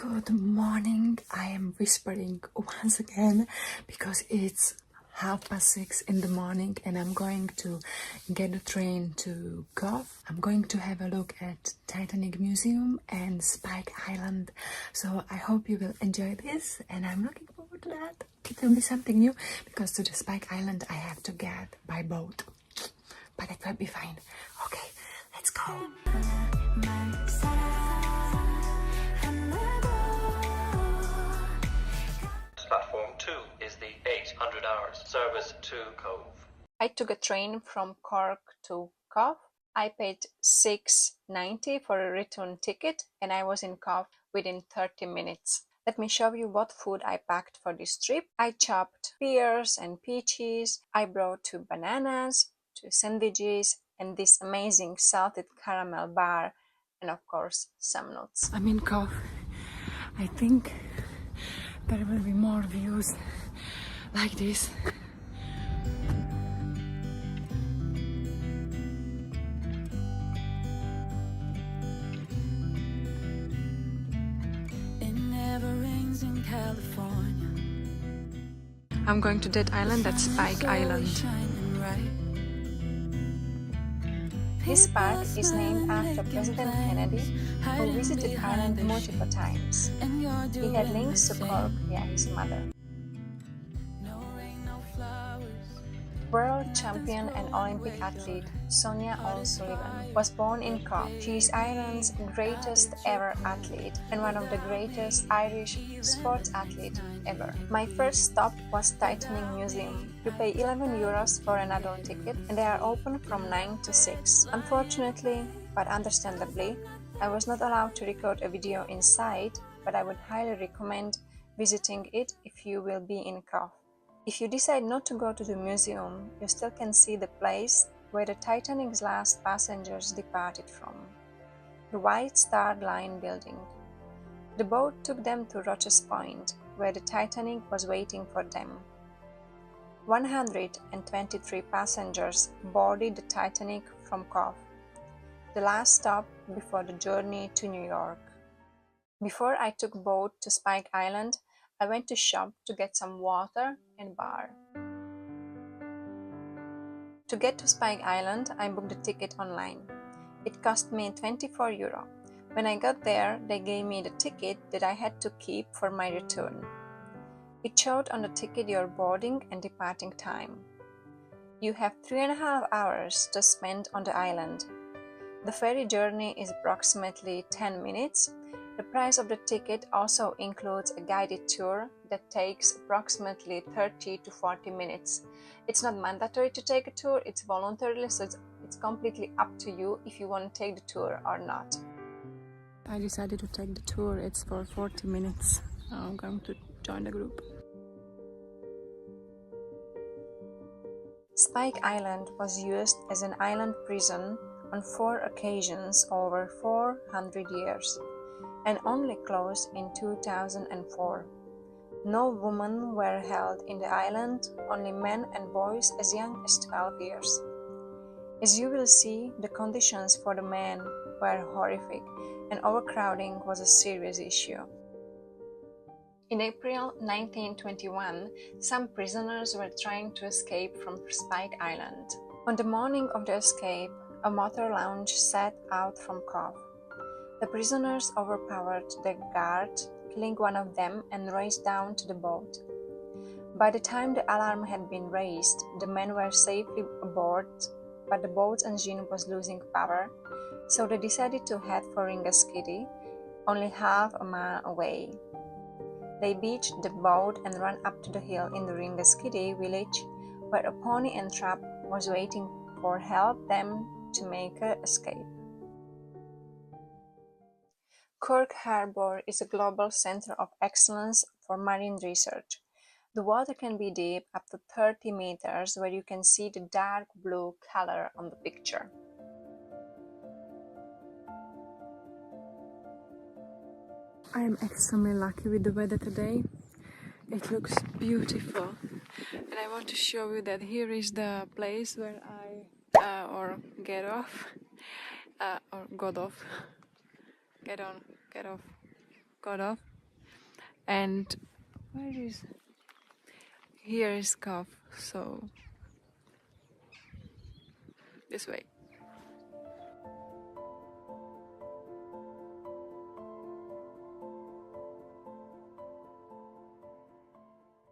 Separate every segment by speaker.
Speaker 1: Good morning. I am whispering once again because it's 6:30 in the morning and I'm going to get the train to Cobh. I'm going to have a look at Titanic Museum and Spike Island. So I hope you will enjoy this and I'm looking forward to that. It will be something new because to the Spike Island I have to get by boat. But it will be fine. Okay, let's go.
Speaker 2: Platform 2 is the 800 hours service to Cobh.
Speaker 3: I took a train from Cork to Cobh. I paid $6.90 for a return ticket and I was in Cobh within 30 minutes. Let me show you what food I packed for this trip. I chopped pears and peaches. I brought 2 bananas, 2 sandwiches, and this amazing salted caramel bar, and of course some nuts.
Speaker 1: I'm in Cobh. I think there will be more views like this.
Speaker 4: It never rains in California.
Speaker 3: I'm going to that island, that's Spike Island. This park is named after President Kennedy, who visited Ireland multiple times. He had links to Cork via his mother. World champion and Olympic athlete Sonia O'Sullivan was born in Cobh. She is Ireland's greatest ever athlete and one of the greatest Irish sports athletes ever. My first stop was Titanic Museum. You pay €11 for an adult ticket and they are open from 9 to 6. Unfortunately, but understandably, I was not allowed to record a video inside, but I would highly recommend visiting it if you will be in Cobh. If you decide not to go to the museum, you still can see the place where the Titanic's last passengers departed from, the White Star Line building. The boat took them to Roches Point, where the Titanic was waiting for them. 123 passengers boarded the Titanic from Cobh, the last stop before the journey to New York. Before I took boat to Spike Island, I went to shop to get some water and bar. To get to Spike Island, I booked a ticket online. It cost me €24. When I got there, they gave me the ticket that I had to keep for my return. It showed on the ticket your boarding and departing time. You have 3.5 hours to spend on the island. The ferry journey is approximately 10 minutes. The price of the ticket also includes a guided tour that takes approximately 30 to 40 minutes. It's not mandatory to take a tour, it's voluntary, so it's completely up to you if you want to take the tour or not.
Speaker 1: I decided to take the tour. It's for 40 minutes. I'm going to join the group.
Speaker 3: Spike Island was used as an island prison on 4 occasions over 400 years. And only closed in 2004. No women were held in the island, only men and boys as young as 12 years. As you will see, the conditions for the men were horrific and overcrowding was a serious issue. In April 1921, some prisoners were trying to escape from Spike Island. On the morning of the escape, a motor launch set out from Cobh. The prisoners overpowered the guard, killing one of them and raced down to the boat. By the time the alarm had been raised, the men were safely aboard, but the boat's engine was losing power, so they decided to head for Ringaskiddy, only half a mile away. They beached the boat and ran up to the hill in the Ringaskiddy village, where a pony and trap was waiting for help them to make an escape. Cork Harbour is a global center of excellence for marine research. The water can be deep up to 30 meters, where you can see the dark blue color on the picture.
Speaker 1: I am extremely lucky with the weather today. It looks beautiful. And I want to show you that here is the place where I get off. Got off. And where is here is Cobh, so this way.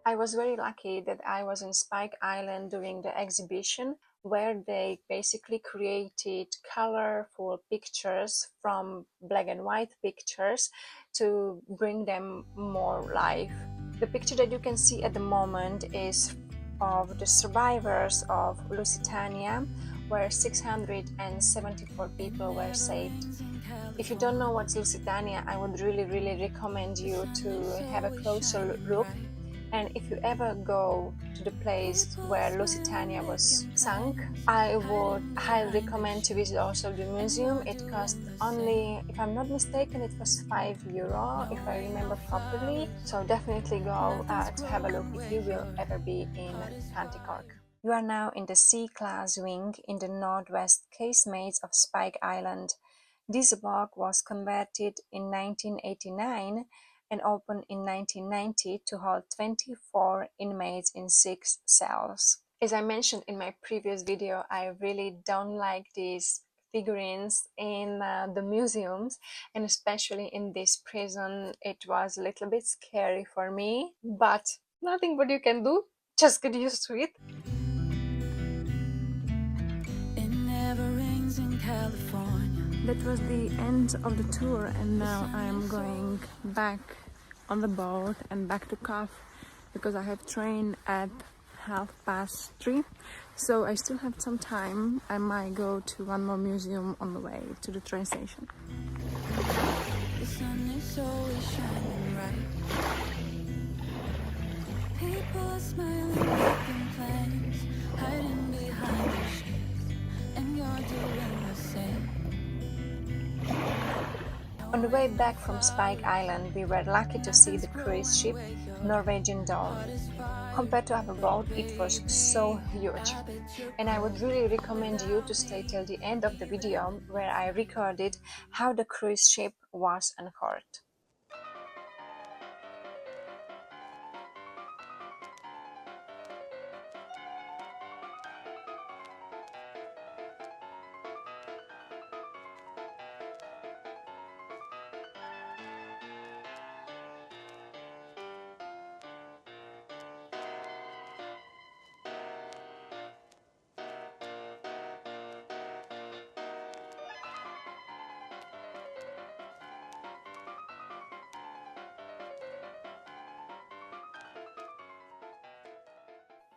Speaker 3: I was very lucky that I was in Spike Island during the exhibition where they basically created colorful pictures from black and white pictures to bring them more life. The picture that you can see at the moment is of the survivors of Lusitania, where 674 people were saved. If you don't know what's Lusitania, I would really recommend you to have a closer look. And if you ever go to the place where Lusitania was sunk, I would highly recommend to visit also the museum. It cost only, if I'm not mistaken, it was €5, if I remember properly. So definitely go to have a look if you will ever be in County Cork. You are now in the C-class wing in the northwest casemates of Spike Island. This bog was converted in 1989 and opened in 1990 to hold 24 inmates in 6 cells. As I mentioned in my previous video, I really don't like these figurines in the museums, and especially in this prison it was a little bit scary for me, but nothing what you can do, just get used to it.
Speaker 4: It never rains in California.
Speaker 1: That was the end of the tour, and now I am going back on the boat and back to Cobh because I have train at 3:30, so I still have some time. I might go to one more museum on the way to the train station.
Speaker 4: The sun is always shining bright. People are smiling, making plans, hiding behind the shades, and you're doing the same.
Speaker 3: On the way back from Spike Island, we were lucky to see the cruise ship Norwegian Dawn. Compared to our boat, it was so huge. And I would really recommend you to stay till the end of the video where I recorded how the cruise ship was uncorked.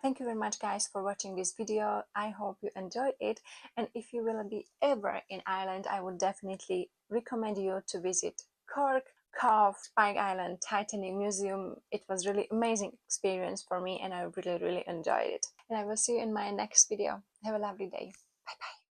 Speaker 3: Thank you very much guys for watching this video. I hope you enjoyed it, and if you will be ever in Ireland, I would definitely recommend you to visit Cork, Cobh, Spike Island, Titanic Museum. It was really amazing experience for me and I really enjoyed it. And I will see you in my next video. Have a lovely day. Bye bye.